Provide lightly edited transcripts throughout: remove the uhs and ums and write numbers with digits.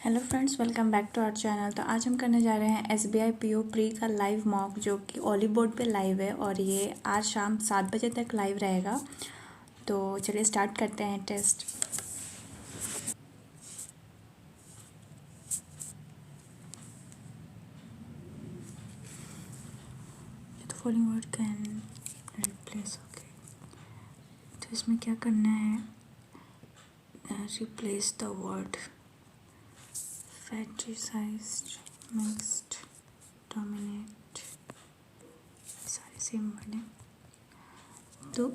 Hello friends, welcome back to our channel. तो आज हम करने जा रहे हैं SBI PO प्री का लाइव मॉक, जो कि ओली बोर्ड पे लाइव है और ये आज शाम 7 बजे तक लाइव रहेगा। तो चलिए स्टार्ट करते हैं test. Following word can replace. Okay, तो इसमें क्या करना है, replace the word fetishised, mixed, dominate, सारे सेम वर्ड हैं। तो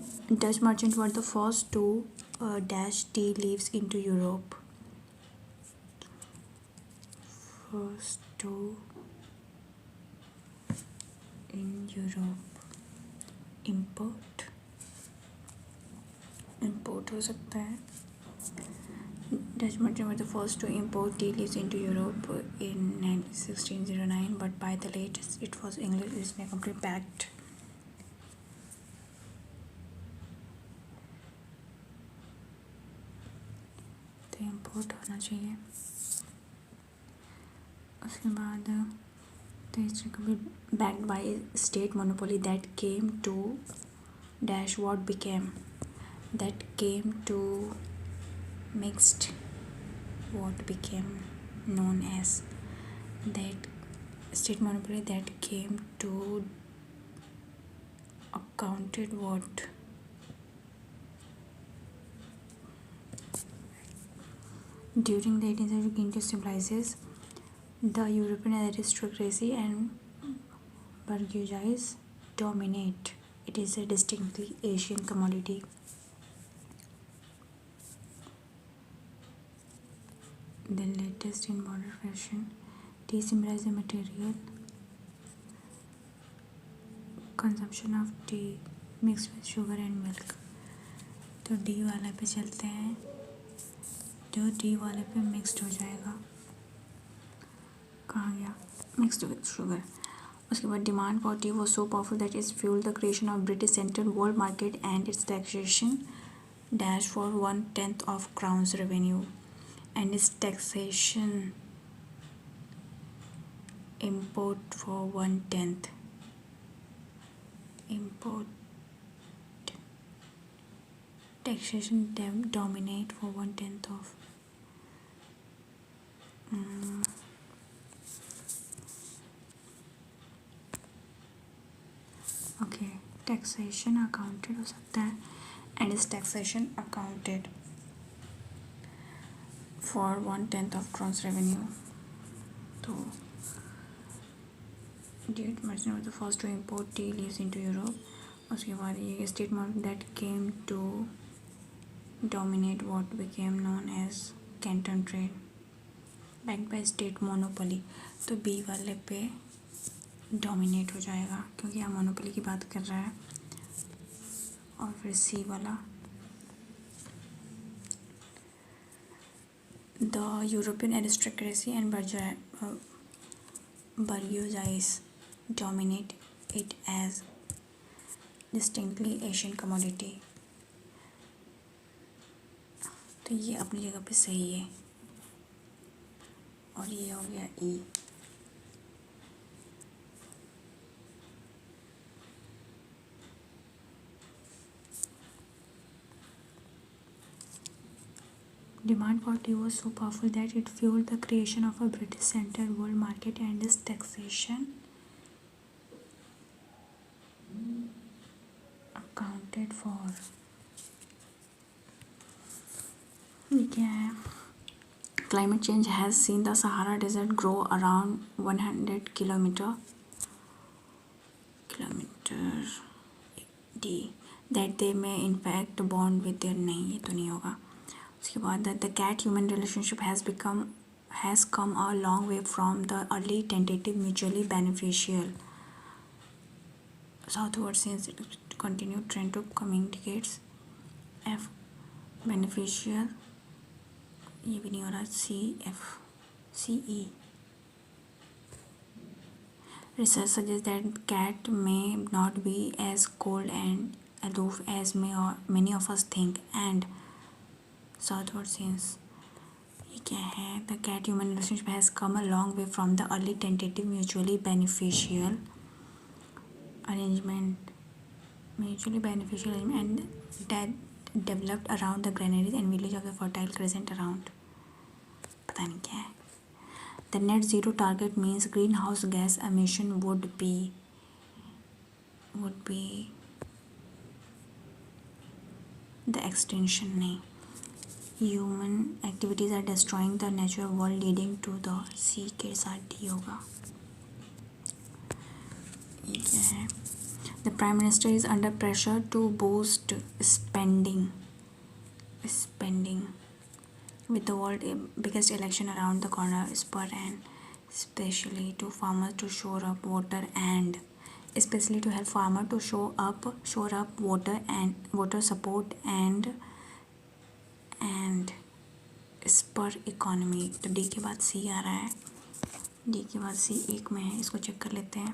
Dutch merchant were the first to dash tea leaves into Europe. First to in Europe. Import हो सकता है। Dutch merchants were the first to import tea leaves into Europe in 1609, but by the latest it was English East India Company pact. तो import होना चाहिए। उसके बाद the East India Company backed by state monopoly that came to dash what became mixed, what became known as that state monopoly that came to accounted what during the 18th century came to symbolizes the European aristocracy and bourgeoisie dominate. It is a distinctly Asian commodity. The latest in modern fashion, tea symbolizes a material consumption of tea mixed with sugar and milk. तो D वाले पे चलते हैं, जो D वाले पे mixed हो जाएगा। कहाँ गया? Mixed with sugar. उसके बाद demand for T was so powerful that is fuel the creation of British central world market and it's taxation dash for 1/10 of crowns revenue and its taxation import for 1/10 import taxation dominate for 1/10 of okay, taxation accounted हो सकता है and इस taxation accounted for 1/10 of gross revenue. तो Dutch merchants were the first to import tea leaves into Europe. उसके बाद ये statement that came to dominate what became known as Canton trade, backed by state monopoly. तो B वाले पे dominate हो जाएगा क्योंकि यहाँ monopoly की बात कर रहा है। और फिर C वाला the European aristocracy and bourgeoisie dominate it as distinctly Asian commodity. तो ये अपनी जगह पे सही है और ये हो गया E. Demand for tea was so powerful that it fueled the creation of a British central world market and its taxation accounted for. ये क्या है? Climate change has seen the Sahara Desert grow around 100 kilometer D, that they may in fact bond with their, नहीं ये तो नहीं होगा। उसके बाद the cat human relationship has come a long way from the early tentative mutually beneficial southward since it continued trend to communicates F beneficial, ये भी नहीं हो रहा, CE. Research suggests that cat may not be as cold and aloof as many of us think and southward since, ये क्या है? The cat human relationship has come a long way from the early tentative mutually beneficial arrangement and that developed around the granaries and village of the fertile crescent around. पता नहीं क्या है. The net zero target means greenhouse gas emission would be the extinction नहीं. Human activities are destroying the natural world leading to the sea के साथ D होगा. ये क्या है? The Prime Minister is under pressure to boost spending with the world biggest election around the corner, spur and especially to farmers to shore up water and especially to help farmer to shore up water and water support and spur economy. तो D के बाद सी आ रहा है. D के बाद सी एक में है, इसको चेक कर लेते हैं.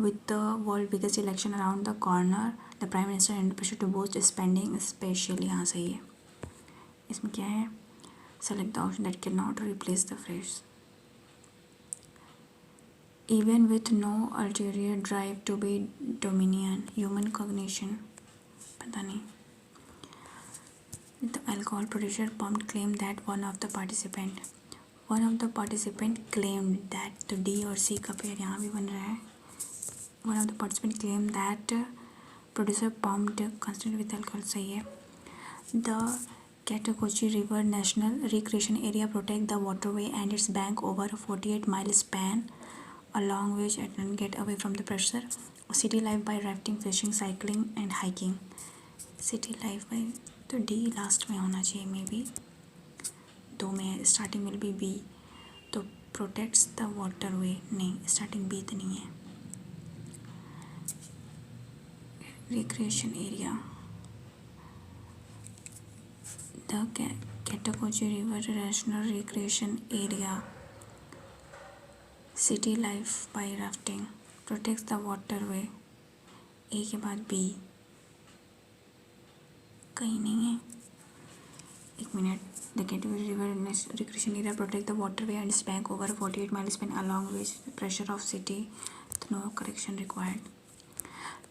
With the world biggest election around the corner, the Prime Minister under pressure to boost spending, especially. हाँ सही है. इसमें क्या है? Select the option that cannot replace the phrase. Even with no ulterior drive to be dominion, human cognition. पता नहीं. The alcohol producer pumped claimed that one of the participant claimed that. तो D और C का pair यहाँ भी बन रहा है. One of the participants claimed that producer pumped constantly with alcohol. सही है. The Chattahoochee River National Recreation Area protect the waterway and its bank over a 48-mile span, along which it can get away from the pressure. City life by rafting, fishing, cycling and hiking. City life by तो D last में होना चाहिए may be. दो में starting will be B. तो protects the waterway नहीं, starting B तो नहीं है. Recreation area. The Chattahoochee River National Recreation Area. City life by rafting. Protects the waterway. A के बाद B. कहीं नहीं है. एक minute. The Chattahoochee River National Recreation Area protect the waterway and its bank over a 48-mile span along with the pressure of city. No correction required.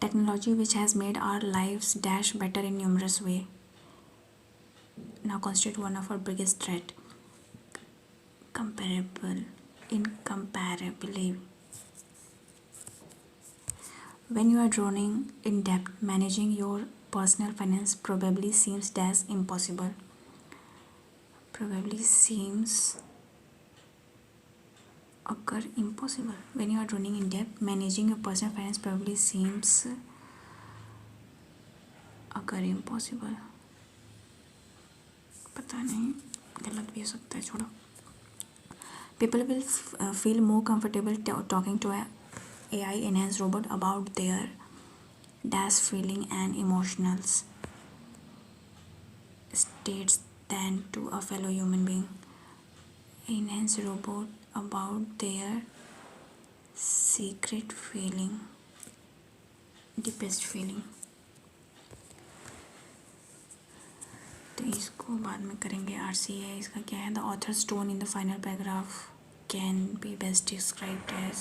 Technology which has made our lives dash better in numerous ways now constitute one of our biggest threat. Incomparably. When you are drowning in debt, managing your personal finance probably seems dash impossible. Occur impossible. When you are drowning in debt, managing your personal finance probably seems occur impossible. पता नहीं, गलत भी हो सकता है, छोड़ो. People will feel more comfortable talking to a AI enhanced robot about their dash feeling and emotional states than to a fellow human being. Enhanced robot about their secret feeling, deepest feeling. तो इसको बाद में करेंगे. RC है, इसका क्या है? The author's tone in the final paragraph can be best described as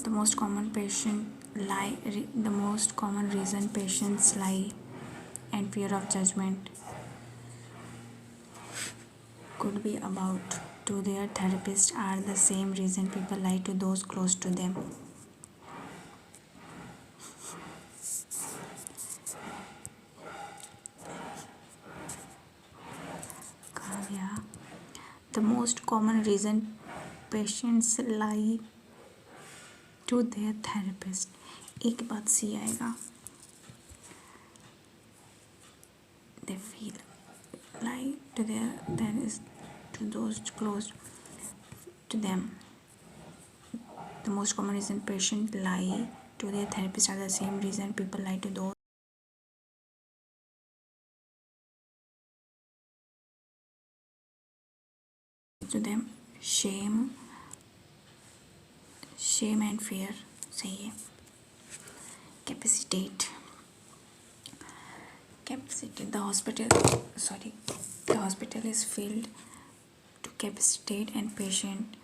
the most common reason patients lie and fear of judgment could be about to their therapist are the same reason people lie to those close to them. कहाँ गया? The most common reason patients lie to their therapist. एक बात सी आएगा. They feel lie to their therapist to those close to them. The most common reason patients lie to their therapist are the same reason people lie to those to them. Shame and fear. सही है. capacitate. Capacity. The hospital is filled to capacitate and patients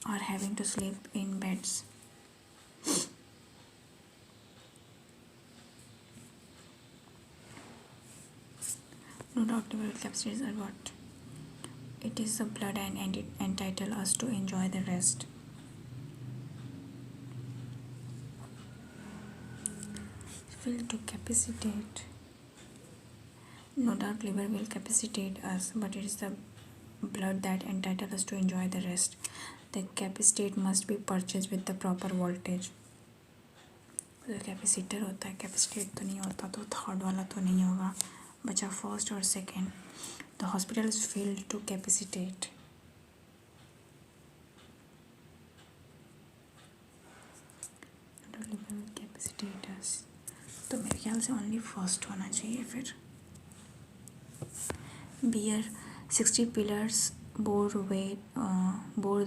are having to sleep in beds. No doctor will capacitate or what? It is the blood and it entitle us to enjoy the rest. Filled to capacitate. No doubt liver will capacitate us, but it is the blood that entitles us to enjoy the rest. The capacitate must be purchased with the proper voltage. तो capacitor होता है, capacitate तो नहीं होता, तो third वाला तो नहीं होगा, बचा फर्स्ट और second. The hospital is filled to capacitate. Capacitators तो मेरे ख्याल से ओनली फर्स्ट होना चाहिए. फिर bear 60 pillars bore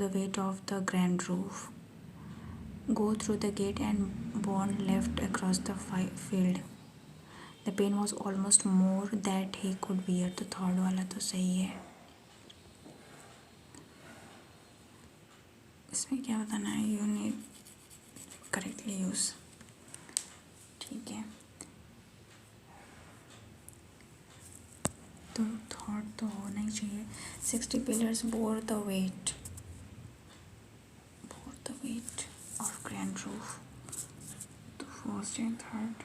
the weight of the grand roof. Go through the gate and born left across the field. The pain was almost more that he could bear. तो third वाला तो सही है. इसमें क्या बताना है? You need correctly use. ठीक है, तो थर्ड तो होना ही चाहिए. 60 pillars bore the weight of grand roof. तो first and third.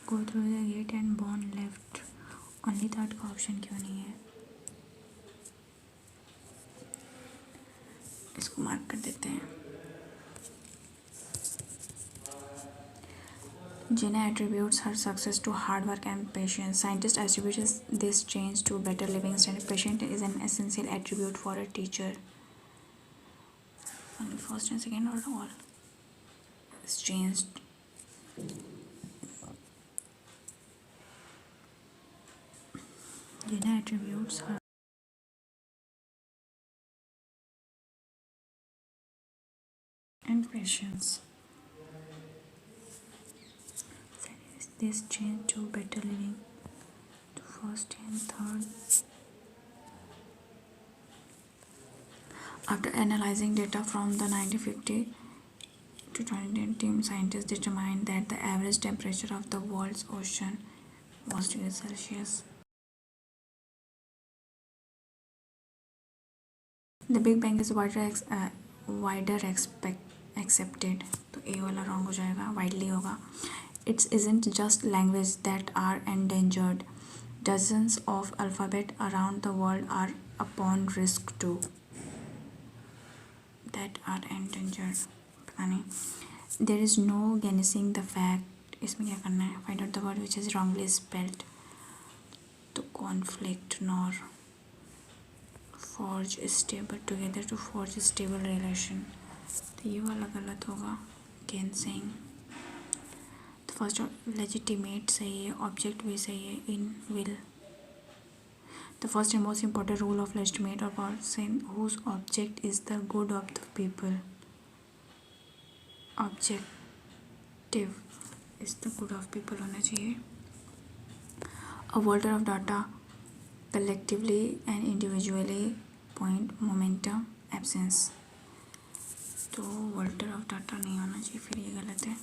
Go through the gate and born left. Only third का ऑप्शन क्यों नहीं है? इसको मार्क कर देते हैं. Jenna attributes her success to hard work and patience. Scientists attribute this change to better living standards. Patience is an essential attribute for a teacher. Only first and second or all is changed. Jenna attributes her and patience. This change to better living to first and third. After analyzing data from the 1950 to 2010 team, scientists determined that the average temperature of the world's ocean was degrees Celsius. The Big Bang is wider accepted. तो ए वाला wrong हो जाएगा, widely होगा. It isn't just language that are endangered. Dozens of alphabet around the world are upon risk too. That are endangered. पता नहीं. There is no garnishing the fact. इसमें क्या करना है? Find out the word which is wrongly spelled. तो conflict nor forge stable together to forge stable relation. तो ये वाला गलत होगा. Garnishing. फर्स्ट लेजिटिमेट सही है, ऑब्जेक्ट भी सही है. In will. The first and most important rule of legitimate और person whose object is the good of the people. Objective is the good of people होना चाहिए. A welter of data collectively and individually point momentum absence. तो welter of data नहीं होना चाहिए, फिर ये गलत है.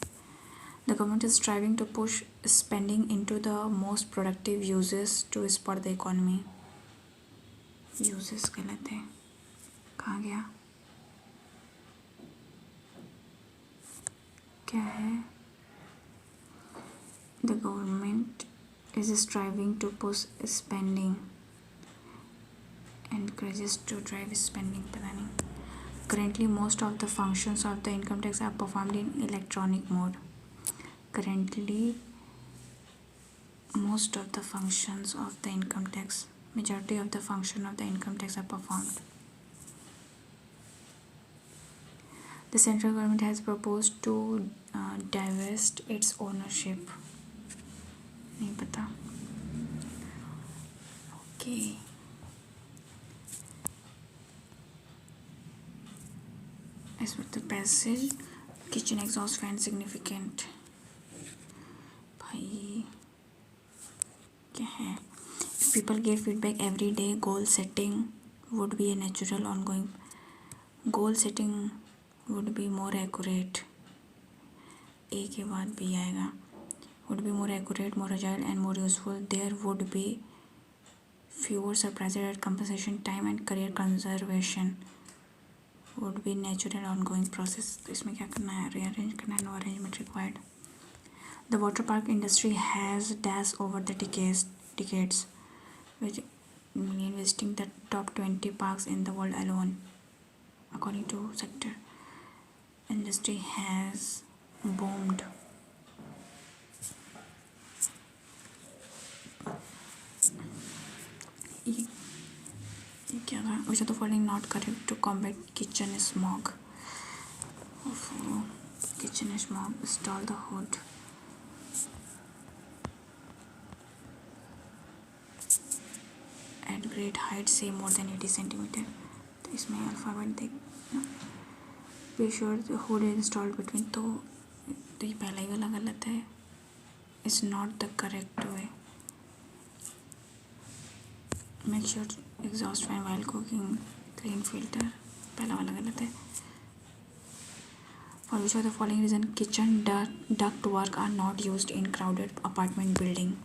The government is striving to push spending into the most productive uses to spur the economy. Uses गलत है. कहाँ गया? क्या है? The government is striving to push spending. Encourages to drive spending. पता नहीं. Currently, most of the functions of the income tax are performed in electronic mode. Currently, most of the functions of the income tax, majority of the function of the income tax are performed. The central government has proposed to divest its ownership. नहीं पता. Okay. as with the passage, kitchen exhaust fan significant. भाई क्या है? If people gave feedback every day, goal setting would be a natural ongoing. Goal setting would be more accurate. A के बाद B आएगा. Would be more accurate, more agile, and more useful. There would be fewer surprises at compensation time and career conservation. Would be natural ongoing process. तो इसमें क्या करना है? Rearrange करना है. No arrangement required. The water park industry has dashed over the decades, with investing the top 20 parks in the world alone. According to sector, industry has boomed. ये क्या था? Which of the following not correct to combat kitchen smog? Kitchen smog. Install the hood. At great height, say more than 80 centimeter. तो इसमें alphabet देख. Be sure the hood is installed between. तो ये पहला ही वाला गलत है. It's not the correct way. Make sure exhaust fan while cooking. Clean filter. पहला वाला गलत है. For which of the following reason kitchen duct work are not used in crowded apartment building?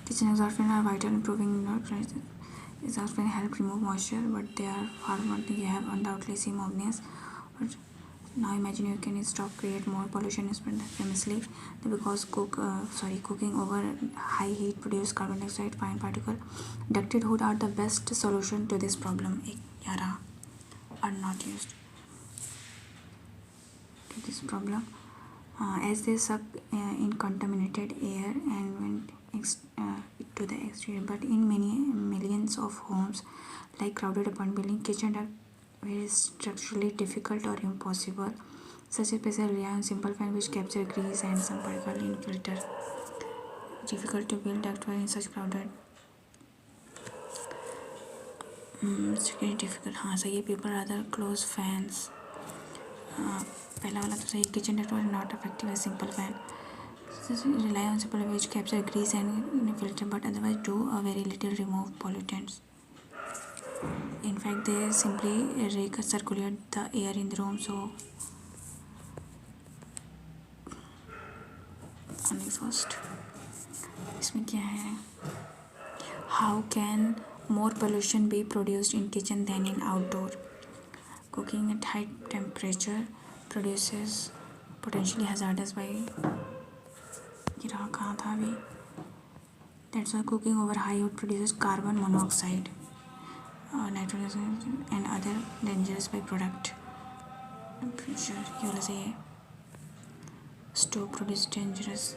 Kitchen exhaust fan are vital in improving exhaust fan help remove moisture, but they are far more than you have undoubtedly seem obvious. But now imagine you can stop create more pollution famously because cooking over high heat produce carbon dioxide fine particle. Ducted hood are the best solution to this problem. 11 are not used to this problem as they suck in contaminated air and went to the exterior. But in many millions of homes like crowded apartment building, kitchen duct very structurally difficult or impossible. Such a special rely on simple fan which capture grease and some particle in filter. Difficult to build ductwork in such crowded. Difficult. हाँ सही है. People rather close fans. पहला वाला तो सही. Kitchen ductwork not effective as simple fan. Rely on simple which capture grease and filter, but otherwise do a very little remove pollutants. In fact, they simply recirculate the air in the room. So only first. इसमें क्या है? How can more pollution be produced in kitchen than in outdoor? Cooking at high temperature produces potentially hazardous by. ये रहा कहाँ था अभी? That's why cooking over high heat produces carbon monoxide, nitrogen and other dangerous byproduct. Sure, ये वाला सही है. Stove produce dangerous.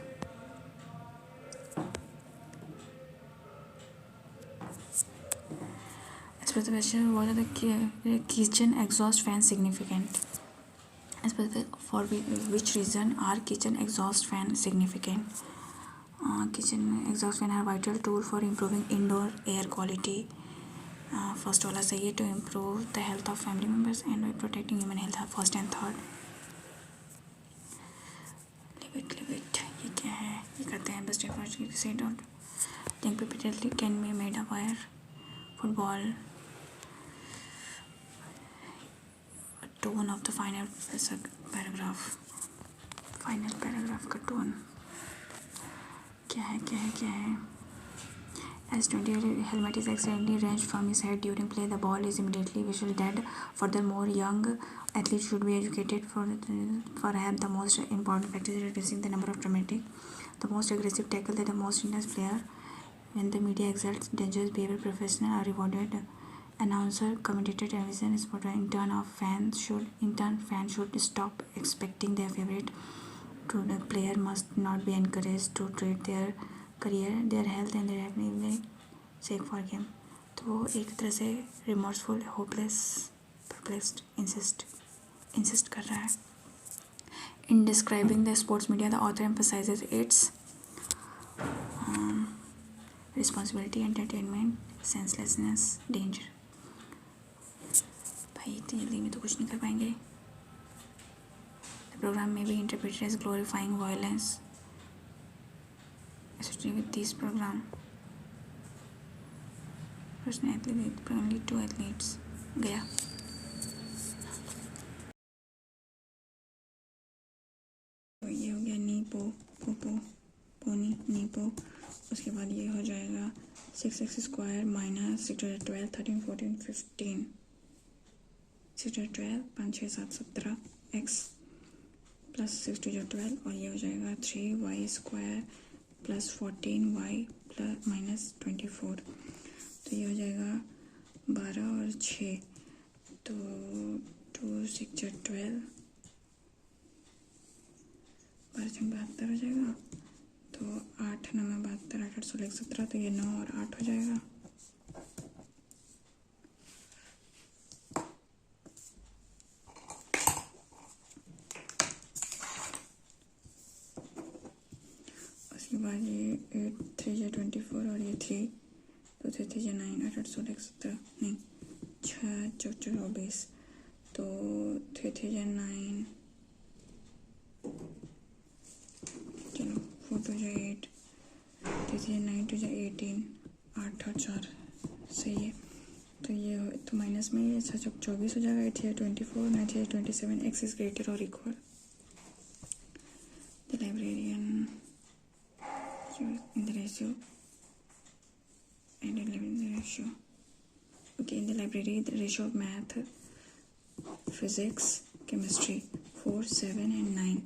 As per the question, what are the kitchen exhaust fans significant? As per the, for which reason are kitchen exhaust fans significant? Kitchen exhaust fan are vital tool for improving indoor air quality. First वाला सही है. To improve the health of family members and by protecting human health. First and third. Leave it. ये क्या है? ये करते हैं best effort to say don't. Think repeatedly can be made a wire. Football. Tone of the final paragraph. Final paragraph का tone. क्या है? As 20 helmet is accidentally wrenched from his head during play, the ball is immediately visually dead. Furthermore, young athletes should be educated for have the most important factor is reducing the number of traumatic, the most aggressive tackle that the most intense player. When the media exalts dangerous behavior, professionals are rewarded. Announcer, commentator, television, sporter, fans should stop expecting their favorite. The player must not be encouraged to trade their career, their health and their happiness sake for game. तो वो एक तरह से remorseful, hopeless, perplexed, insist कर रहा है. In describing the sports media, the author emphasizes its responsibility, entertainment, senselessness, danger. भाई इतनी जल्दी में तो कुछ नहीं कर पाएंगे. The program may be interpreted as glorifying violence associated with this program. Person athlete with only 2 athletes. गया. तो ये हो गया नीपो पोपो पोनी नीपो. उसके बाद ये हो जाएगा 6x² माइनस 6×12 13 14 15 6×12 5 6 7 17 x प्लस 6×12 और ये हो जाएगा 3y² plus 14y plus minus 24. तो ये हो जाएगा 12 और 6 तो 2 6×12 12×72 हो जाएगा. तो 8 9 72 8 8 16 17 तो ये 9 और 8 हो जाएगा. उसके बाद ये 8 3 24 और ये 3 तो 3 3 9 8 8 16 17 नहीं 6 24 तो 3 3 9 चलो 4 2 8 3 3 9 2 18 8 और 4 सही है. तो ये तो माइनस में ये 6 24 हो जाएगा. 8 3 24 9 3 27 x इज ग्रेटर और equal. The librarian in the ratio and 11 in the ratio. Okay, in the library the ratio of math, physics, chemistry 4 7 and 9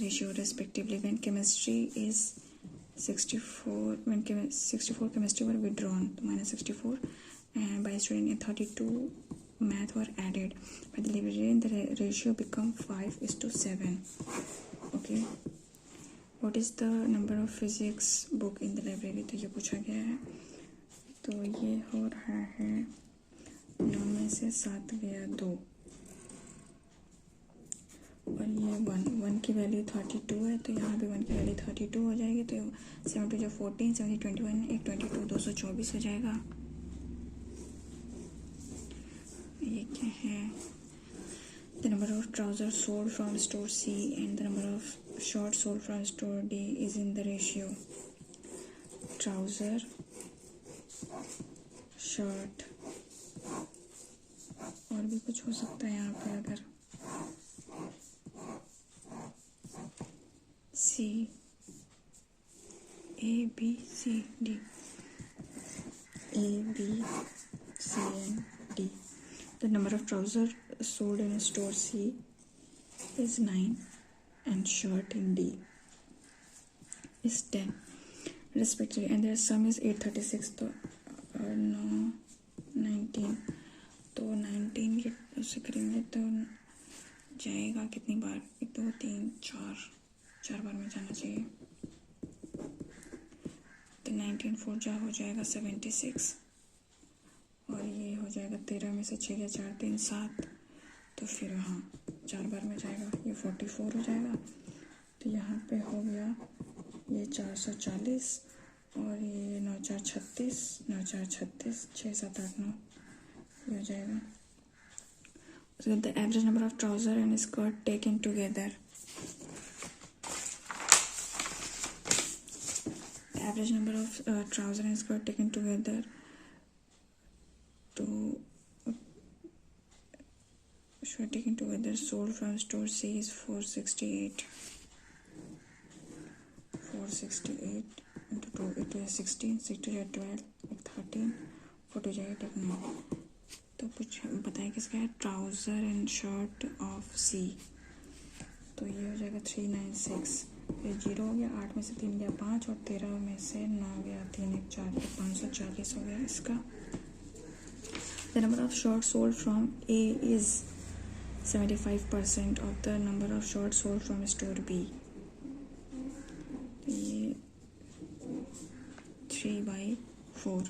ratio respectively. When chemistry is 64 when 64 chemistry were withdrawn minus 64 and by student and 32 math were added by the librarian, the ratio become 5:7. Okay, what is the number of physics book in the library? तो ये पूछा गया है. तो ये हो रहा है 9 में से 7 गया 2 और ये 1 की वैल्यू 32 है तो यहाँ भी 1 की वैल्यू 32 हो जाएगी. तो 7 2 14 7 21 1 22 224 हो जाएगा. ये क्या है? The number of trousers sold from store C and the number of shorts sold from store D is in the ratio trouser shirt. और भी कुछ हो सकता है यहाँ पे. अगर C A B C D A B C and D. The number of trousers sold in store C is 9 and shirt in D is 10 respectively, and their sum is 836. तो 19 तो 19 के उसे करेंगे तो जाएगा कितनी बार? 1 2 3 4 बार में जाना चाहिए. तो 19 4 जा हो जाएगा 76 और ये हो जाएगा 13 में से 6 या 4 3 7 तो फिर हाँ 4 बार में जाएगा. ये 44 हो जाएगा. तो यहाँ पे हो गया ये 440 और ये 9 4 36 9 4 36 6 7 8 9 ये हो जाएगा. So the average number of trouser and skirt taken together. The average number of trouser and skirt taken together sold from store C is 468. 468 into 2 it is 16 6 to 12 13 4 to 8 9. तो कुछ बताए किसका है? ट्राउज़र एंड शर्ट ऑफ सी. तो ये हो जाएगा 396. ये 0 हो गया. 8 में से 3 गया 5 और 13 में से 9 गया 3 1 4 तो 540 हो गया इसका. The number of shorts sold from A is 75% of the number of shorts sold from store B. तो ये 3/4.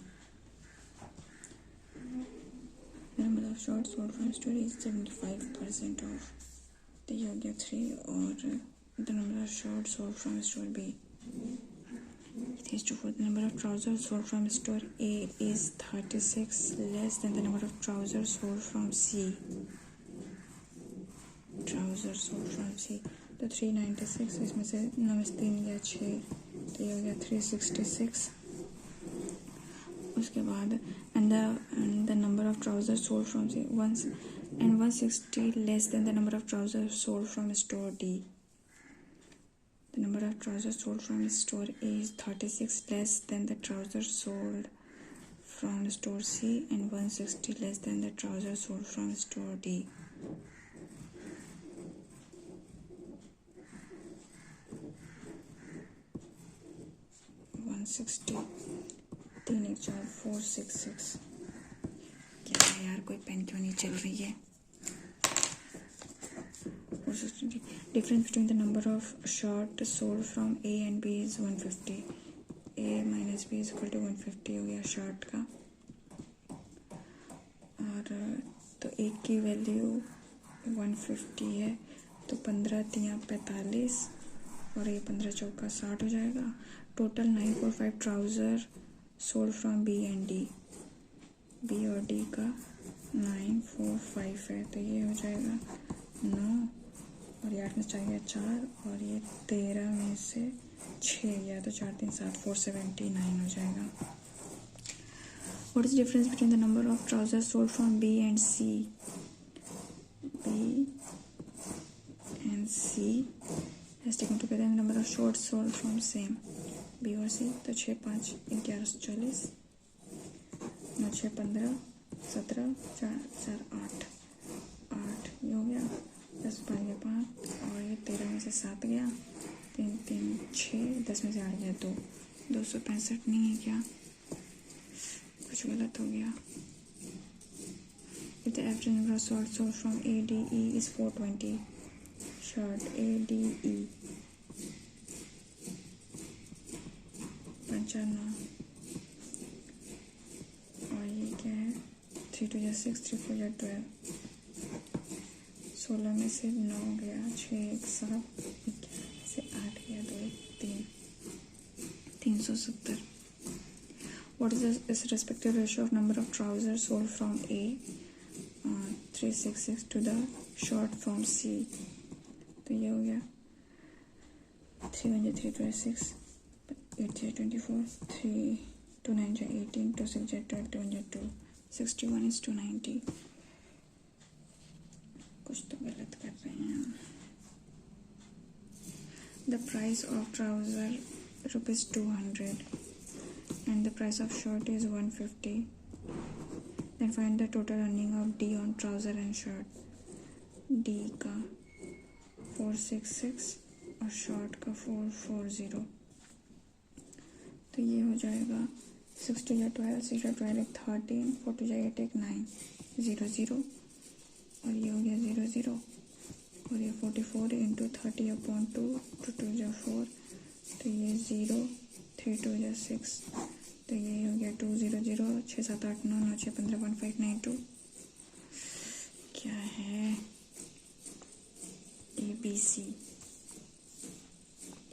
The number of shorts sold from store is 75% of. तो ये हो गया 3 और the number of shorts sold from store B is 2 4. The number of trousers sold from store A is 36 less than the number of trousers sold from C. Trousers sold from C. तो 396 इसमें से 9 3 या 6 तो ये हो गया 366. उसके बाद and the number of trousers sold from C 160 less than the number of trousers sold from store D. The number of trousers sold from store A is 36 less than the trousers sold from store C and 160 less than the trousers sold from store D. तीन एक 4 466. क्या है यार, कोई pen क्यों नहीं चल रही है? Difference between the number of short sold from A and B is 150. A minus B is equal to 150 हो गया शॉर्ट का. और तो एक की वैल्यू 150 है तो 15 तियाँ 45 और ये 15 चौका 60 हो जाएगा. Total 945 trouser sold from B and D. B और D का 945 है तो ये हो जाएगा 9 और ये 8 में चाहिए 4 और ये 13 में से 6 या तो 4 3 7 479 हो जाएगा. What is the difference between the number of trousers sold from B and C? B and C is taken together and the number of shorts sold from same. B और C तो 6 5 1140 9 6 15 17 4 4 8 8 ये हो गया 10 5 गया 5 और ये 13 में से 7 गया 3 3 6 10 में से 8 गया 2 265 नहीं है क्या? कुछ गलत हो गया. If the average number of shorts sold from ADE is 420. Short ADE 95 और ये क्या है 3 2 या 6 3 4 या 12 16 में से 9 गया 6 1 7 11 से 8 गया 2 1 3 370. What is the respective ratio of number of trousers sold from A 366 to the short from C? तो ये हो गया 3 1 3 2 6 8 3 24 3 2 9 18 2 6 12 2 1 2 61 is to 90. कुछ तो गलत कर रहे हैं. The price of trouser rupees 200 and the price of shirt is 150. Then find the total earning of D on trouser and shirt. D का 466 और शॉर्ट का 440 तो ये हो जाएगा 6 2 12 6 12 13 4 2 8 1 9 0 0 और ये हो गया 0 0 और ये 44 इंटू 30 अपॉन 2 2 2 4 तो ये 0 3 2 6 तो ये हो गया 2 0 0 6 7 8 9 9 6 15 1592. क्या है ABC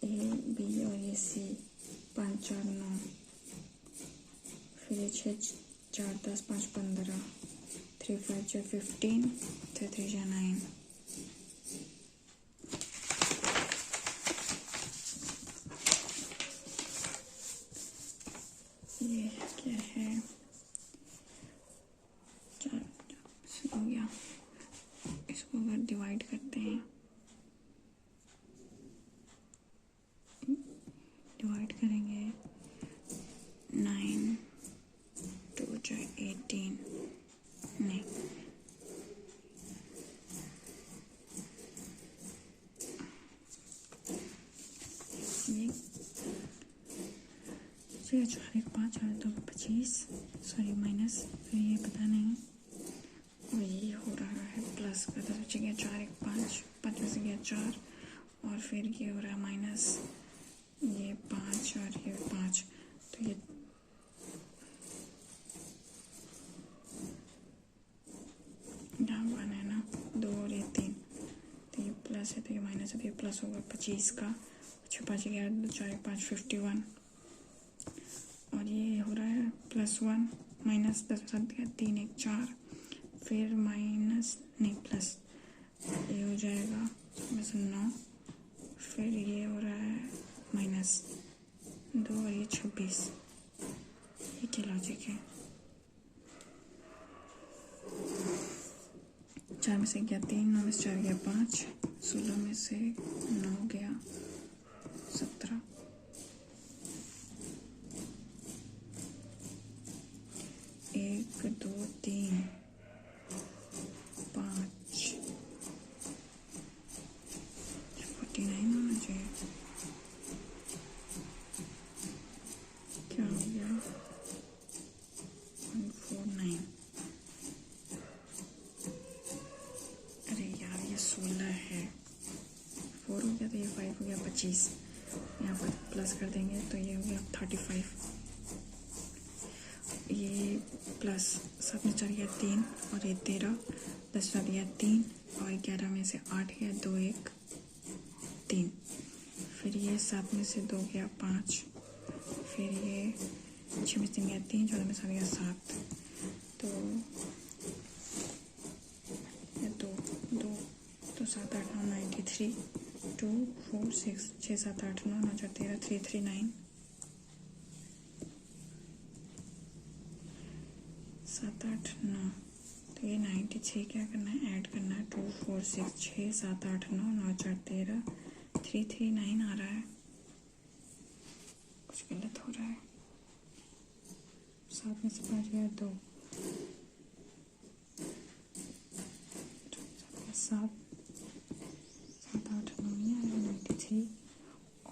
A B और ये C 5 4 9 फिर ये 6 4 10 5 15 3 5 15 3 3 9. ये क्या है 4 हो गया. इसको अगर डिवाइड करते हैं डिवाइड करेंगे 9 2 18 नहीं ये 4 1 5 और 2 25 सॉरी माइनस फिर ये पता नहीं और ये हो रहा है प्लस का तो बच गया 4 1 5 5 में से गया 4 और फिर ये हो रहा है माइनस ये 5 और ये 5 तो ये यहाँ 1 है ना 2 और ये 3 तो ये प्लस है तो ये माइनस है तो ये प्लस होगा 25 का 5 गया 4 1 5 51 +1 माइनस 10 में 7 दिया 3 1 4, फिर माइनस नहीं प्लस, ये हो जाएगा में से 9, फिर ये हो रहा है माइनस 2 और ये 26। ये क्या लॉजिक है? 4 में से गया 3, 9 में से 4 गया 5, 16 में से 9 गया 17। 1 2 3 5 49 होना चाहिए। क्या हो गया? 149। अरे यार ये 16 है, 4 हो गया तो ये 5 हो गया 25। यहाँ पर प्लस कर देंगे तो ये हो गया 35। ये प्लस 7 में 4 गया 3 और ये 13, 10 में गया 3 और 11 में से 8 गया 2 1 3, फिर ये 7 में से 2 गया 5, फिर ये 6 में से 3 गया 3, 14 में से गया 7, तो ये 2 2 तो 7 8 9 93, 2 4 6 6 7 8 9 9 4 13 3 3 9, 7 8 9, तो ये 96 क्या करना है? ऐड करना है। 2 4 6 6 7 8 9 9 4 13 3 3 9 आ रहा है। कुछ गलत हो रहा है। 7 में से 5 गया 2, 7 7 8 9 ही आएगा 93,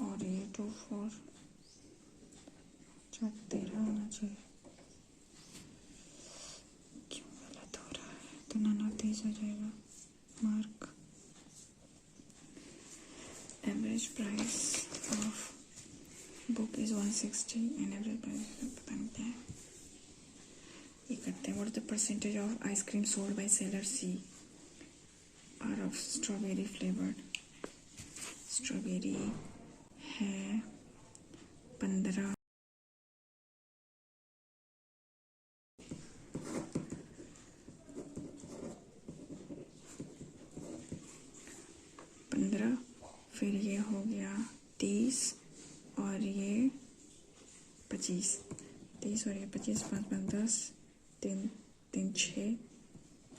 और ये 2 4 4 13 होना चाहिए। क्यों गलत हो रहा है? तो 9 30 हो जाएगा। Mark. Average price of book is 160 and average price पता नहीं क्या है। ये करते हैं। What is the percentage of ice cream sold by seller C R of strawberry flavoured? Strawberry है 15, फिर ये हो गया 30 और ये 25, 30 और ये 25, 5 5 10, 3 3 6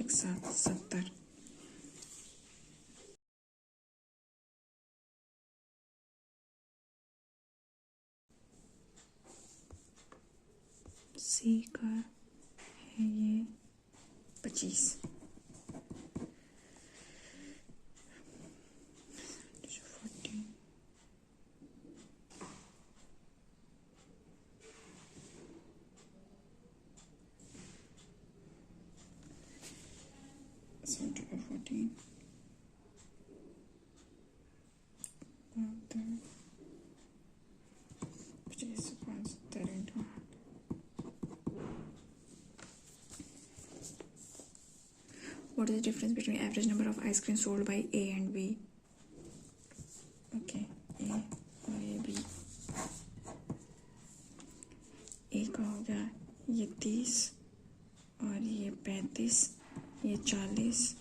1 7 70। सी का है ये 25। So 14. What is the difference between average number of ice cream sold by A and B? Okay, A और ये B. A का हो गया ये 30 और ये 35, ये 40,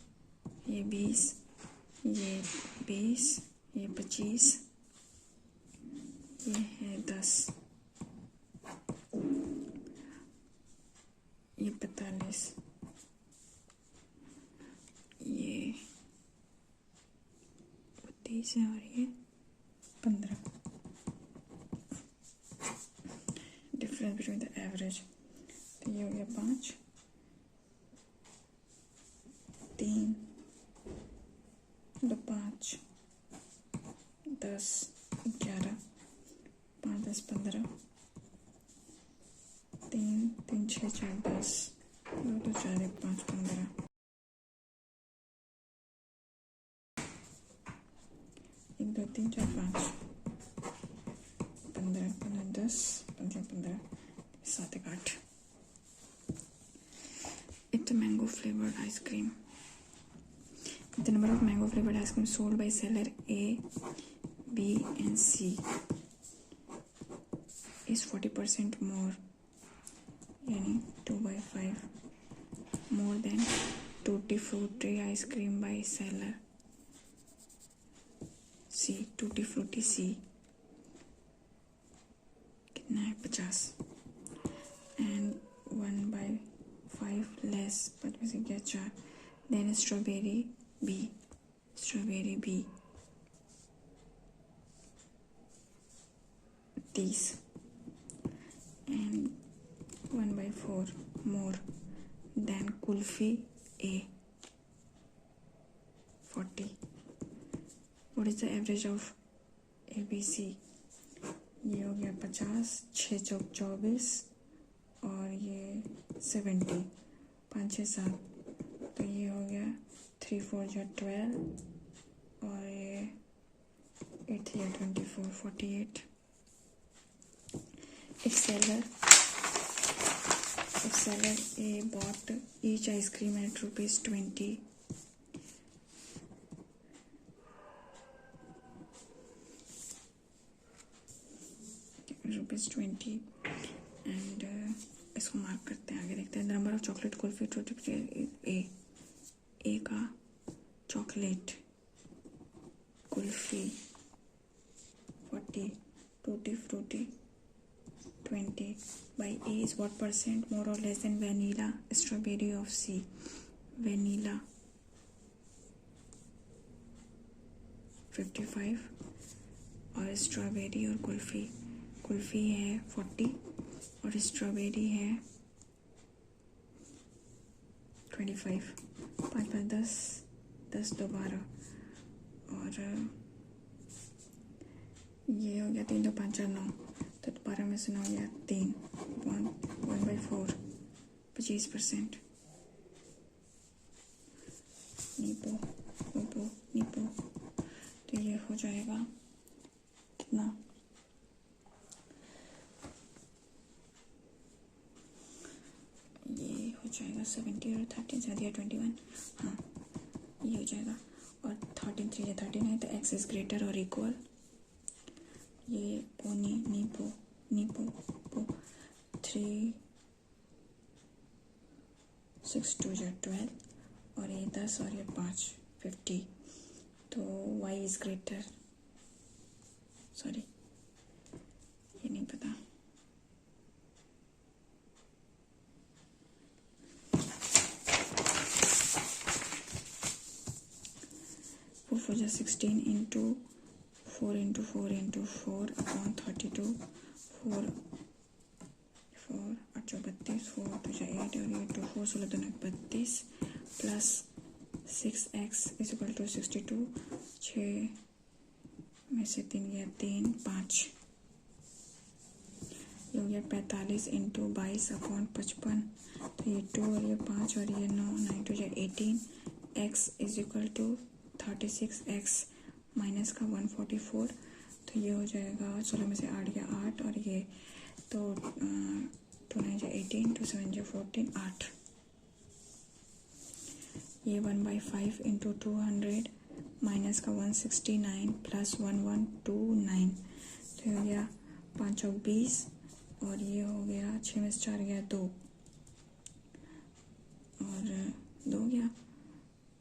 ये 20, ये 20, ये 25, ये है 10, ये 45, ये 30 है और ये 15. डिफरेंस बिटवीन द एवरेज, तो ये हो गया 5, 3, 2 5, 10 11, 5 10 15, 3 3 6 4 10, 2 2 4 1 5 15, 1 2 3 4 5, 15 15 10 15 15 7 1 8. It's a mango flavored ice cream. The number of mango flavored ice cream sold by seller A, B and C is 40% more. यानी 2/5 more than tutti frutti ice cream by seller c, tutti frutti सी कितना है 50 and 1/5 less, 5 में से क्या 4, then strawberry B 30 and 1/4 more than kulfi A 40. What is the average of ABC? ये हो गया 50, 6 चौक 24 और ये 70, 5 6 7, तो ये हो गया 3 4 जो 12 और ये 8 3 24, 48. Its seller A bought each ice cream at ₹20. ₹20 and इसको मार्क करते हैं, आगे देखते हैं. नंबर ऑफ चॉकलेट कुल्फी ए का chocolate kulfi 40, tutti frutti 20 by A is what percent more or less than vanilla strawberry of C? Vanilla 55 और स्ट्रॉबेरी और कुल्फी है 40 और स्ट्रॉबेरी है 25. 5 5 10, 10 2 12 और ये हो गया 3 2 5 4 9, तो 12 में से 9 हो गया 3, 1/4 25%. नीपो तो ये हो जाएगा कितना, ये हो जाएगा 70 और 13 से दिया 21, हाँ ये हो जाएगा. और 13 3 13 है तो x इज ग्रेटर और इक्वल, ये नीपो 3 6 2 12 और ये 10 और ये 5 50, तो y इज ग्रेटर, सॉरी ये नहीं पता. Four 16 into 4 into 4 into 4 upon 32, 4 8 32, 4 तो 8 और ये 2 4 16 तो 32 plus 6x is equal to 62, 6 में से 3 गया 3 5, ये हो गया 45 इंटू 22 अपॉन 55, तो ये 2 और ये 5 और ये 9 9 तो 18, x is equal to 36x minus का 144, तो ये हो जाएगा 16 में से 8 गया 8 और ये तो 2 9 18, 2 7 14, 8. ये 1/5 इंटू 200 माइनस का 169 प्लस 1129, तो हो गया 5 और 20 और ये हो गया 6 में से 4 गया 2 और 2 गया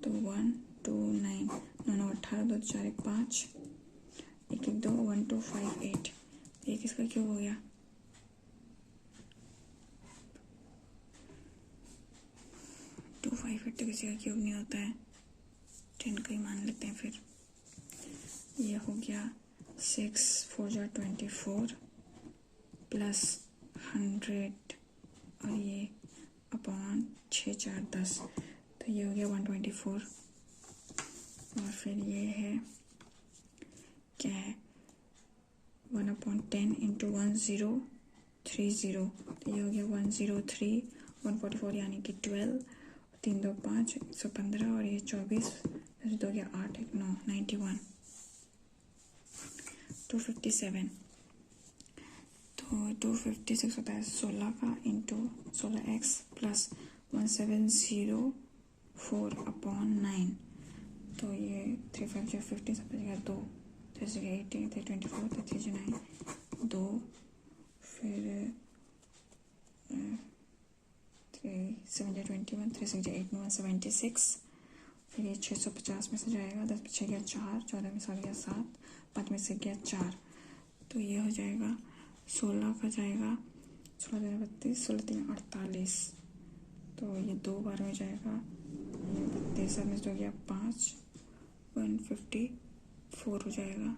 तो 1 2 9 9 9 18, 2 4 1 5 1 1 2 1 2 5 8, ये किसका क्यूब हो गया 2 5 8, तो किसी का क्यूब नहीं होता है, 10 का ही मान लेते हैं. फिर ये हो गया 6 4 24 प्लस 100 और ये अपॉन 6 4 10, तो ये हो गया 124 और फिर ये है क्या है 1/10 इंटू 1030, तो ये हो गया 103, 144 यानी कि 12, 3 2 5 115 और ये 24, 2 गया 8 1 9 91, 257, तो 256 होता है 16 का इंटू 16x प्लस 1704/9, तो ये 3 5 15 सब जगह 2, 3 जगह 18, 3 24, 3 9 2, फिर 7 या 21, 3 6 8 9 76, फिर ये 650 में से जाएगा, 10 में 6 गया 4, 14 में 7 गया 7, 5 में से गया 4, तो ये हो जाएगा 16 का जाएगा, 16 3 32, 16 3 48, तो ये 2 बार में जाएगा, ये 32 में से हो गया 5, 154 हो जाएगा,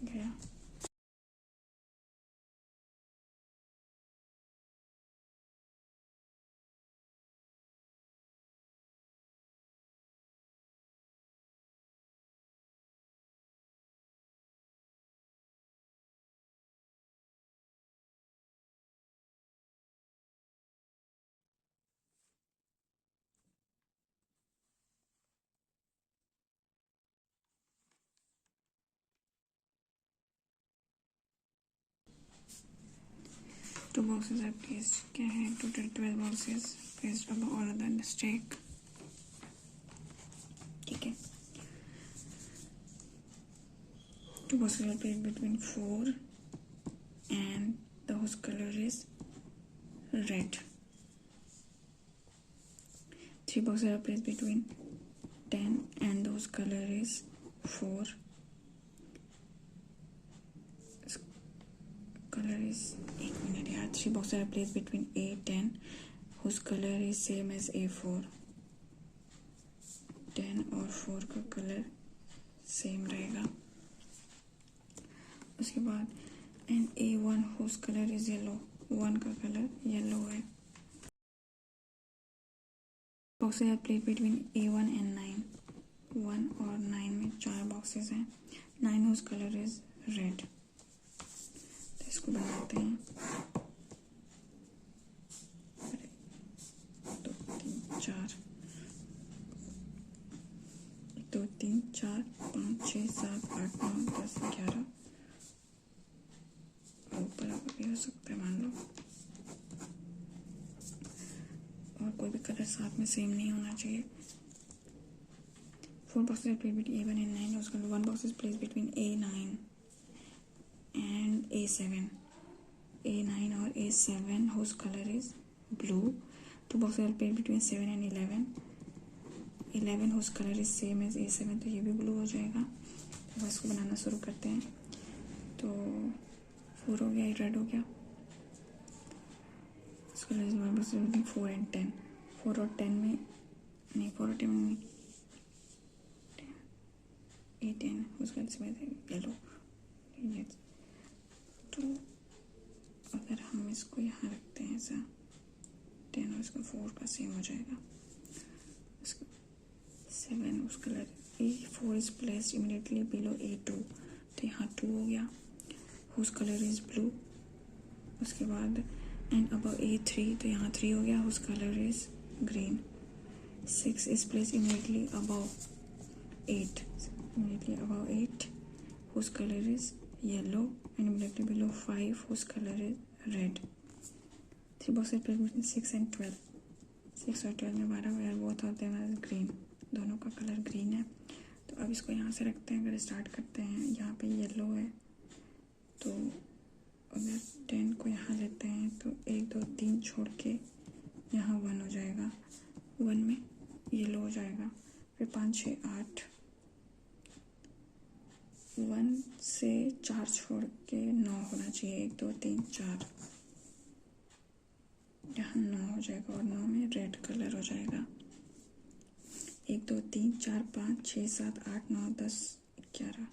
गया। Two boxes are placed. क्या है? Total 12 boxes placed above all other stack. ठीक है. Two boxes are placed between 4 and the whose color is red. Three boxes are placed between 10 and whose color is 4. Color is 1 minute यार. Three boxes are placed between 8 and whose color is same as A4. 10 और 4 का colour same रहेगा. उसके बाद and A1 whose color is yellow. 1 का colour yellow है. Boxes are placed between A1 and 9. 1 और 9 में 4 बॉक्सेस हैं. 9 whose color is red. तो इसको बनाते हैं. 2 3 4 2 3 4 5 6 7 8 9 10 11 ऊपर भी हो सकता है मान लो. और कोई भी कलर साथ में सेम नहीं होना चाहिए. 4 boxes are placed between A1 and 9. उसका 1 box is placed between A9 and A7. A9 और A7 whose color is blue. 2 boxes are placed between 7 and 11. 11 whose color is same as A7, तो ये भी blue हो जाएगा. तो बस इसको बनाना शुरू करते हैं. तो 4 हो गया, ये रेड हो गया. इसको 4 and 10. 4 और 10 में नहीं, 4 और 10 में 10 उसका येलो. तो अगर हम इसको यहाँ रखते हैं ऐसा 10 और इसका 4 का सेम हो जाएगा. 7 उस colour A4 is placed immediately below A2, तो यहाँ 2 हो गया. whose color is blue. उसके बाद and above A3, तो यहाँ 3 हो गया. whose color is green. 6 is placed immediately above 8. Immediately above 8 whose color is yellow, and immediately below 5 whose color is red. 3 boxes placed between 6 and 12. 6 और 12 में 12 where both of them are green. दोनों का colour green है. तो अब इसको यहाँ से रखते हैं. अगर स्टार्ट करते हैं, यहाँ पे येलो है, तो अगर 10 को यहाँ लेते हैं तो 1 2 3 छोड़ के यहाँ 1 हो जाएगा. 1 में येलो हो जाएगा. फिर 5 6 8. 1 से 4 छोड़ के 9 होना चाहिए. 1 2 3 4. यहाँ 9 हो जाएगा और 9 में रेड कलर हो जाएगा. 1 2 3 4 5 6 7 8 9 10 11.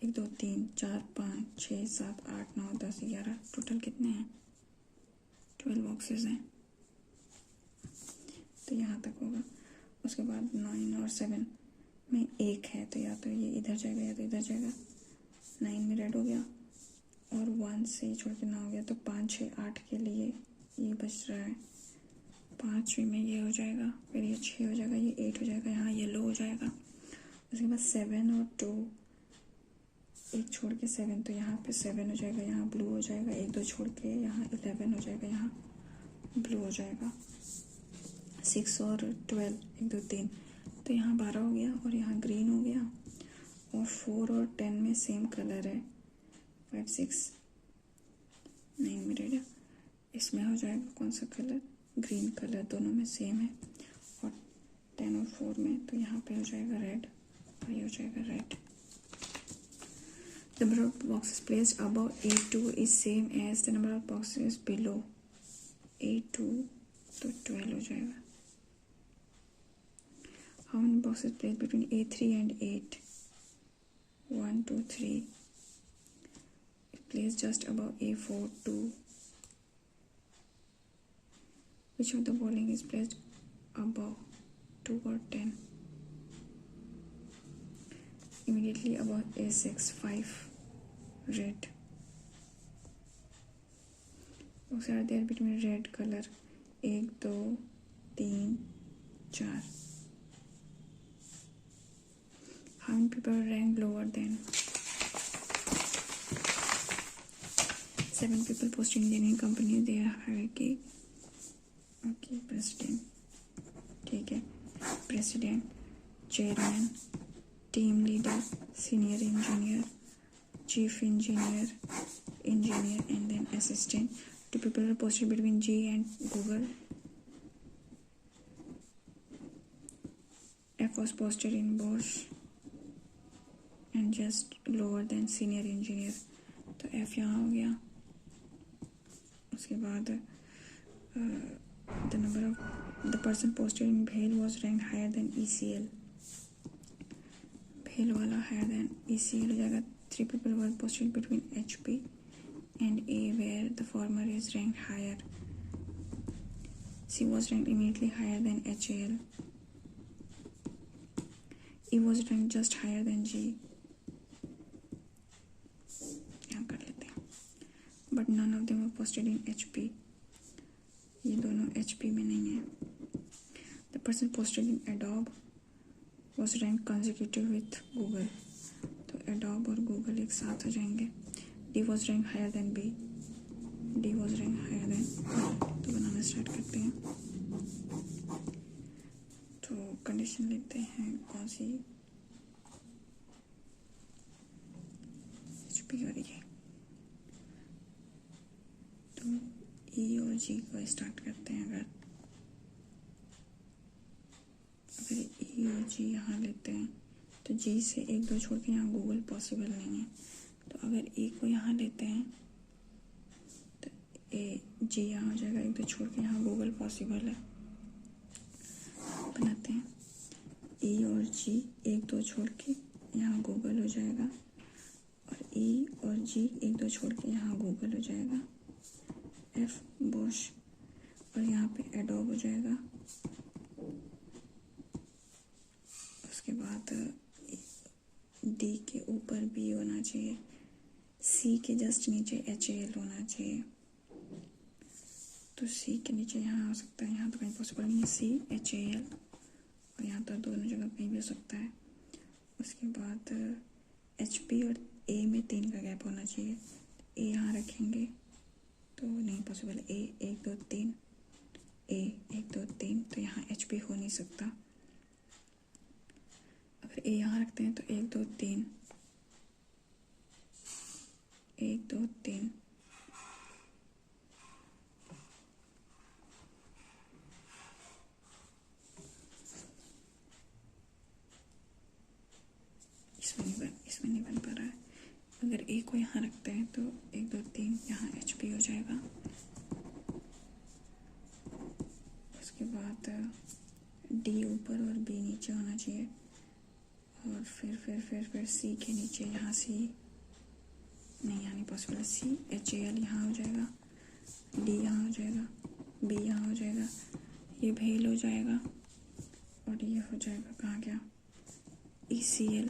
1 2 3 4 5 6 7 8 9 10 11. टोटल कितने हैं? 12 बॉक्सेस हैं. तो यहाँ तक होगा. उसके बाद 9 और 7 में 1 है, तो या तो ये इधर जाएगा या तो इधर जाएगा. 9 में रेड हो गया और 1 से छोड़ के 9 हो गया. तो 5 6 8 के लिए ये बच रहा है. 5 में ये हो जाएगा, फिर ये 6 हो जाएगा, ये 8 हो जाएगा, यहाँ येलो हो जाएगा. उसके बाद 7 और 2, 1 छोड़ के 7, तो यहाँ पे 7 हो जाएगा, यहाँ ब्लू हो जाएगा. 1 2 छोड़ के यहाँ 11 हो जाएगा, यहाँ ब्लू हो जाएगा. 6 और 12 1 2 3, तो यहाँ 12 हो गया और यहाँ ग्रीन हो गया. और 4 और 10 में सेम कलर है. 5 6 9 मिनट है। इसमें हो जाएगा कौन सा कलर, ग्रीन कलर, दोनों में सेम है। और 10 और 4 में तो यहाँ पे हो जाएगा रेड और ये हो जाएगा red. The number of boxes placed above A2 is same as the number of boxes below A2, तो 12 हो जाएगा। How many boxes placed between A3 and 8? 1, 2, 3. Placed just above A4, 2. Which of the following is placed above 2 or 10? Immediately above A6, 5. Red. Boxes are there between red color. 1, 2, 3, 4. How many people rank lower than? 7 people post engineering company. They are hierarchy. Okay, president. ठीक है, president, chairman, team leader, senior engineer, chief engineer, engineer, and then assistant. 2 people are posted between G and Google. F was posted in Bosch and just lower than senior engineer. तो F यहाँ हो गया। उसके बाद the number of the person posted in Bhel was ranked higher than ECL. Bhel वाला higher than ECL हो जाएगा। 3 people were posted between HP and A where the former is ranked higher. C was ranked immediately higher than HAL. E was ranked just higher than G. यहाँ कर लेते हैं। But none of them were posted in HP. ये दोनों HP में नहीं है। The person posted in Adobe was ranked consecutive with Google. तो Adobe और Google एक साथ हो जाएंगे। D was ranked higher than B. D was ranked higher than B. तो बनाना स्टार्ट करते हैं। तो कंडीशन लेते हैं कौन सी, HP और ये। तो E और G को स्टार्ट करते हैं। अगर E और G यहाँ लेते हैं तो G से 1, 2 छोड़ के यहाँ गूगल पॉसिबल नहीं है। तो अगर E को यहाँ लेते हैं तो G यहाँ हो जाएगा, 1, 2 छोड़ के यहाँ गूगल पॉसिबल है। बनाते हैं E और G, 1, 2 छोड़ के यहाँ गूगल हो जाएगा और E और G 1, 2 छोड़ के यहाँ गूगल हो जाएगा। F बोश और यहाँ पे एडोब हो जाएगा। उसके बाद D के ऊपर B होना चाहिए, C के जस्ट नीचे HAL होना चाहिए। तो C के नीचे यहाँ हो सकता है, यहाँ तो कहीं पॉसिबल नहीं है। C HAL और यहाँ तो दोनों जगह कहीं भी हो सकता है। उसके बाद HP और A में 3 का गैप होना चाहिए। A यहाँ रखेंगे तो नहीं पॉसिबल। A 1, 2, 3, A 1, 2, 3, तो यहाँ HP हो नहीं सकता। अगर A यहाँ रखते हैं तो 1, 2, 3, 1, 2, 3, इसमें नहीं बन पा रहा है। अगर A को यहाँ रखते हैं तो 1, 2, 3 यहाँ HP हो जाएगा। उसके बाद D ऊपर और B नीचे होना चाहिए और फिर C के नीचे यहाँ C नहीं, यहाँ नहीं पॉसिबल। C HAL यहाँ हो जाएगा, D यहाँ हो जाएगा, B यहाँ हो जाएगा, ये भेल हो जाएगा और ये हो जाएगा कहाँ गया, ECL।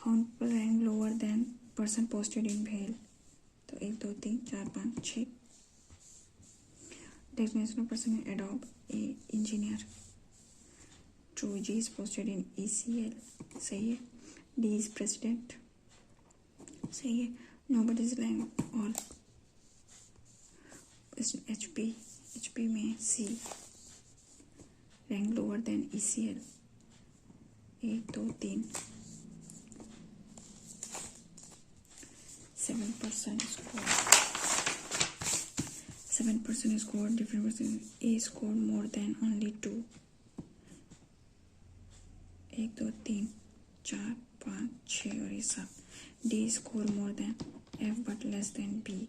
How rank lower than person posted in भेल। तो 1, 2, 3, 4, 5, 6। Designation of person in adobe, A engineer. True, G is posted in ECL, सही है। D इज प्रेसिडेंट, सही है। Nobody is rank all. HP में C rank lower than ECL। 1, 2, 3, 7% score. 7% scored, different person. A scored more than only 2. 1 2 3 4 5 6 और ये 7. D score more than F but less than B.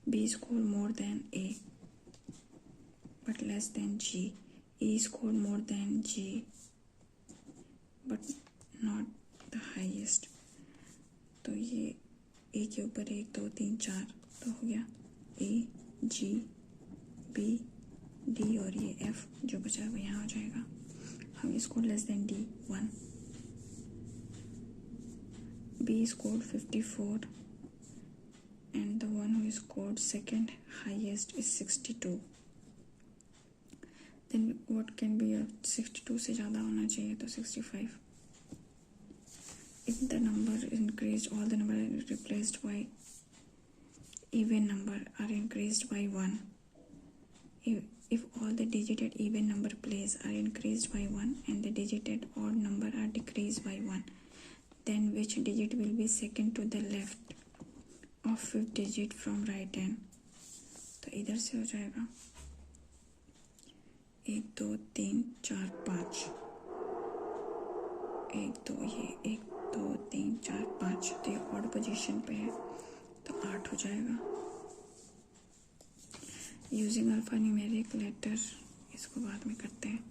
B score more than A but less than G. E scored more than G but not the highest. तो ये A के ऊपर 1 2 3 4 तो हो गया A G B D और ये F जो बचा वो यहाँ हो जाएगा. हम score less than D 1. B scored 54 and the one who scored second highest is 62. Then what can be 62 से ज़्यादा होना चाहिए तो 65. If the number is increased, all the number are replaced by even number are increased by 1. If all the digit at even number place are increased by 1 and the digit at odd number are decreased by 1, then which digit will be second to the left of fifth digit from right hand. तो इधर से हो जाएगा 1 2 3 4 5. 1 2 ये 1 2 3 4 5 तो ये odd position पे है तो 8 हो जाएगा. यूजिंग अल्फा न्यूमेरिक लेटर इसको बाद में करते हैं.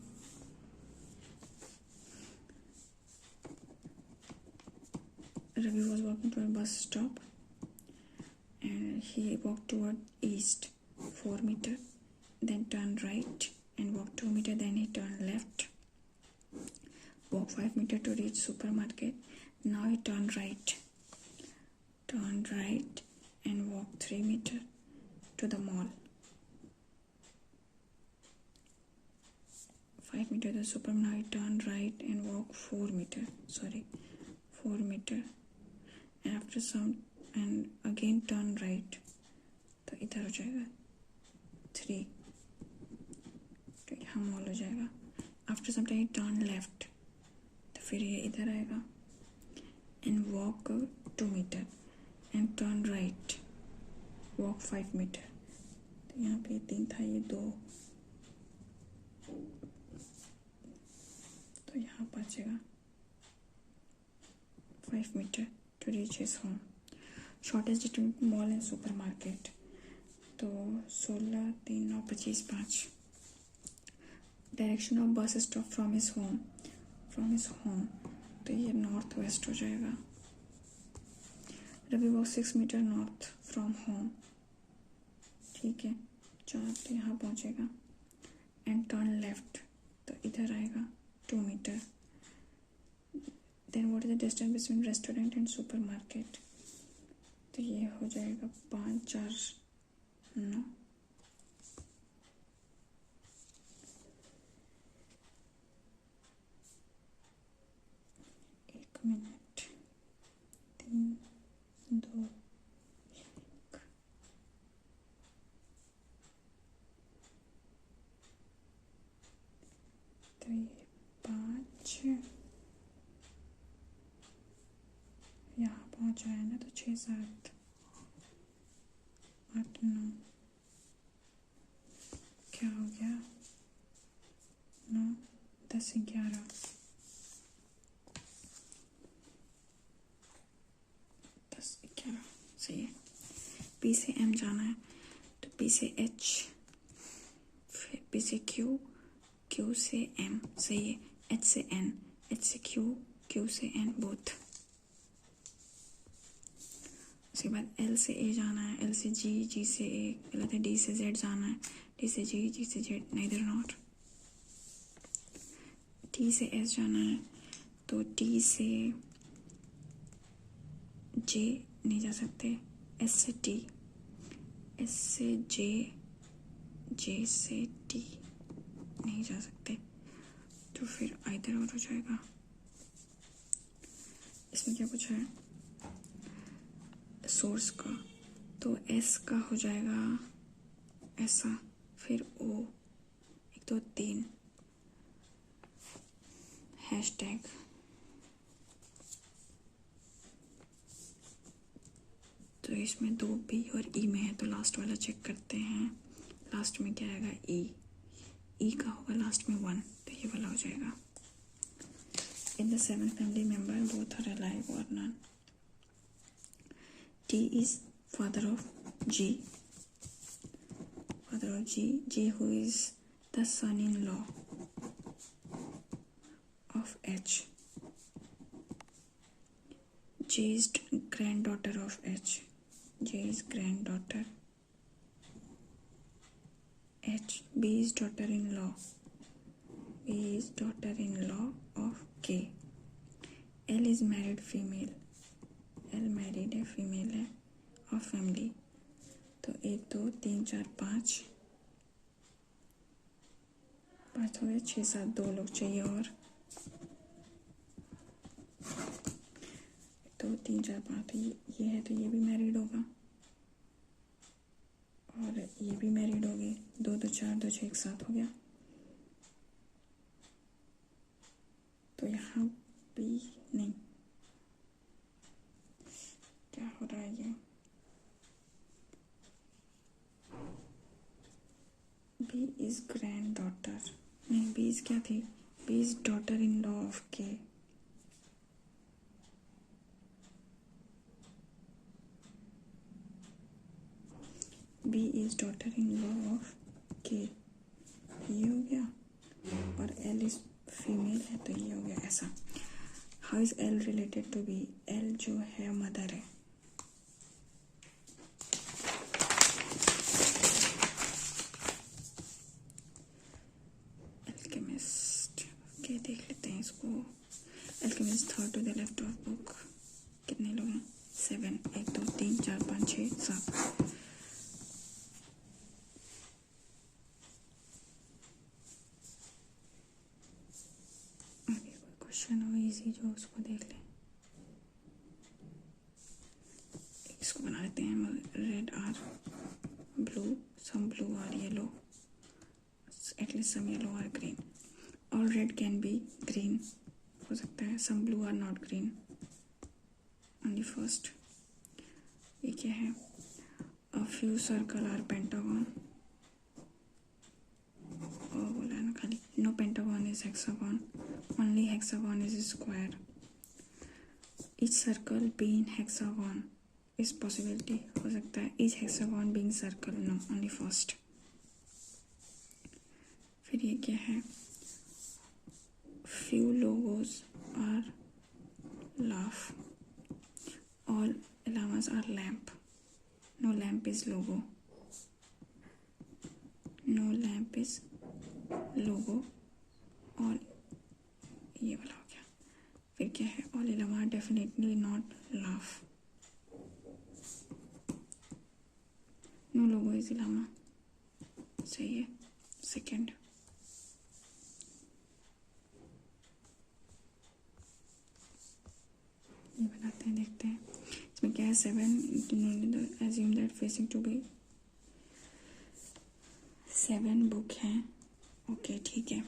Ravi was walking to a bus stop and he walked toward east 4 meter, then turned right and walked 2 meter, then he turned left, walked 5 meter to reach supermarket. Now he turned right and walked 3 meter to the mall. 5 meter to the supermarket. Now he turned right and walked 4 meter. And after some and again turn right तो इधर हो जाएगा 3 तो यहाँ mall हो जाएगा. After some time turn left तो फिर ये इधर आएगा and walk 2 metre and turn right walk 5 metre. तो यहाँ पे 3 था ये 2 तो यहाँ बचेगा 5 metre to reach his home. Shortest distance mall and supermarket. तो 16 3 9 25 5. Direction of bus stop from his home. तो ये नॉर्थ वेस्ट हो जाएगा. Ravi walk 6 metre north from home. ठीक है 4 तो यहाँ पहुँचेगा एंड टर्न लेफ्ट तो इधर आएगा 2 metre. Then what is the distance between restaurant and supermarket? तो ये हो जाएगा 5 4 9. एक मिनट 3 2 1 तो ये 5 यहाँ पहुँचा है ना तो 6 7 8 9 क्या हो गया 9 10 11 10 11 सही है. P से M जाना है तो P से H फिर P से Q Q से M सही है. H से N H से Q Q से N बोथ. उसके बाद L से A जाना है L से G G से A गलत है. D से Z जाना है D से G G से Z neither nor. T से S जाना है तो T से J नहीं जा सकते. S से T S से J J से T नहीं जा सकते तो फिर इधर और हो जाएगा. इसमें क्या पूछा है सोर्स का तो S का हो जाएगा ऐसा फिर O 1 2 3 हैशटैग तो इसमें 2 B और E में है तो लास्ट वाला चेक करते हैं. लास्ट में क्या आएगा, ई का होगा लास्ट में 1, तो ये वाला हो जाएगा। In the 7 family member both are alive और none. T is father of G, G who is the son-in-law of H. J is granddaughter of H. J is granddaughter H. B is daughter-in-law. B is daughter-in-law of K. L is married female. L married है, female है और family. तो 1 2 3 4 5 हो गया, 6 7 2 लोग चाहिए और 2 3 4 5। तो ये है, तो ये भी मैरिड होगा और ये भी मैरिड हो गए। 2 2 4 2 6 1 7 हो गया। तो यहाँ भी नहीं, क्या हो रहा है ये, बी इज ग्रैंड डॉटर, नहीं बी इज क्या थी, B is daughter in law of K. B is daughter in law of K, ये हो गया। और एल इज फीमेल है, तो ये हो गया ऐसा। How is L related to B, L जो है मदर है। देख लेते हैं इसको। Alchemist third to the left of book, कितने लोग हैं, 7 1 2 3 4 5 6 7। आगे कोई क्वेश्चन हो इजी जो उसको देख लें। इसको बना लेते हैं हम, red are blue, some blue are yellow, at least some yellow are green. All red can be green, हो सकता है। some blue are not green, only first। ये क्या है, a few circle are pentagon, और बोला है ना खाली, no pentagon is hexagon, only hexagon is square। each circle being hexagon is possibility, हो सकता है each hexagon being circle, no, only first। फिर ये क्या है, few logos are laugh, all llamas are lamp, no lamp is logo, no lamp is logo, all ये वाला हो गया। फिर क्या है, all llama are definitely not laugh, no logo is llama, सही है। सेकेंड, ये बनाते हैं, देखते हैं इसमें क्या है। 7 assume that facing to be 7 book हैं, ओके ठीक है।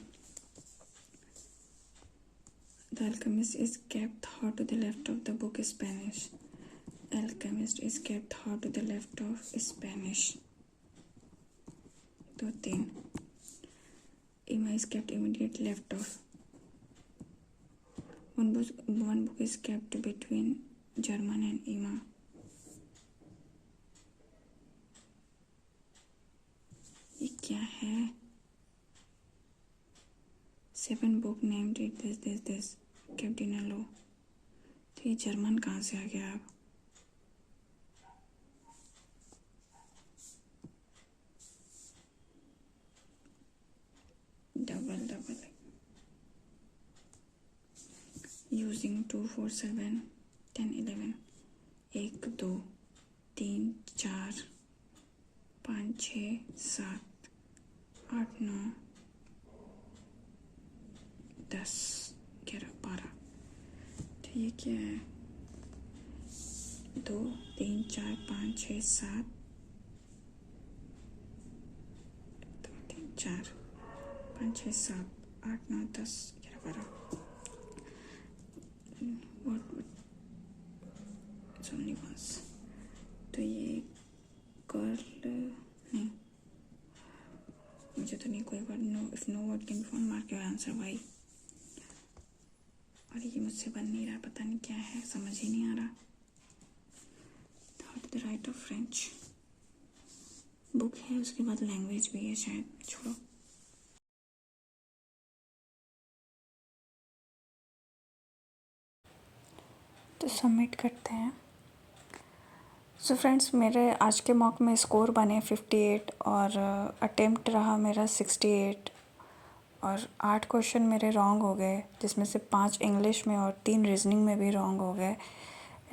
The alchemist is kept third to the left of the book Spanish, alchemist is kept third to the left of Spanish। 2 3, Emma is kept immediate left of, one book is kept between German and Emma। ये क्या है, 7 book named it this kept in a low। तो ये German कहाँ से आ गया अब, double using 2 4 7 10 11, 1 2 3 4 5 6 7 8 9 10 11 12। तो ये क्या है, 2 3 4 5 6 7 2 3 4 5 6 7 8 9 10 11 12। It's only once। तो ये कर्ल नहीं, मुझे तो नहीं कोई word. No, if no word can be found mark your answer भाई। और ये मुझसे बन नहीं रहा, पता नहीं क्या है, समझ ही नहीं आ रहा। How to the right of French book है, उसके बाद लैंग्वेज भी है शायद, छोड़ो। तो सबमिट करते हैं। सो फ्रेंड्स, मेरे आज के मॉक में स्कोर बने 58 और अटेम्प्ट रहा मेरा 68 और 8 क्वेश्चन मेरे रॉन्ग हो गए, जिसमें से 5 इंग्लिश में और 3 रीजनिंग में भी रॉन्ग हो गए।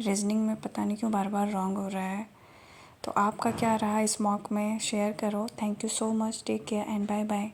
रीजनिंग में पता नहीं क्यों बार बार रॉन्ग हो रहा है। तो आपका क्या रहा इस मॉक में, शेयर करो। Thank you so much, take care and bye bye.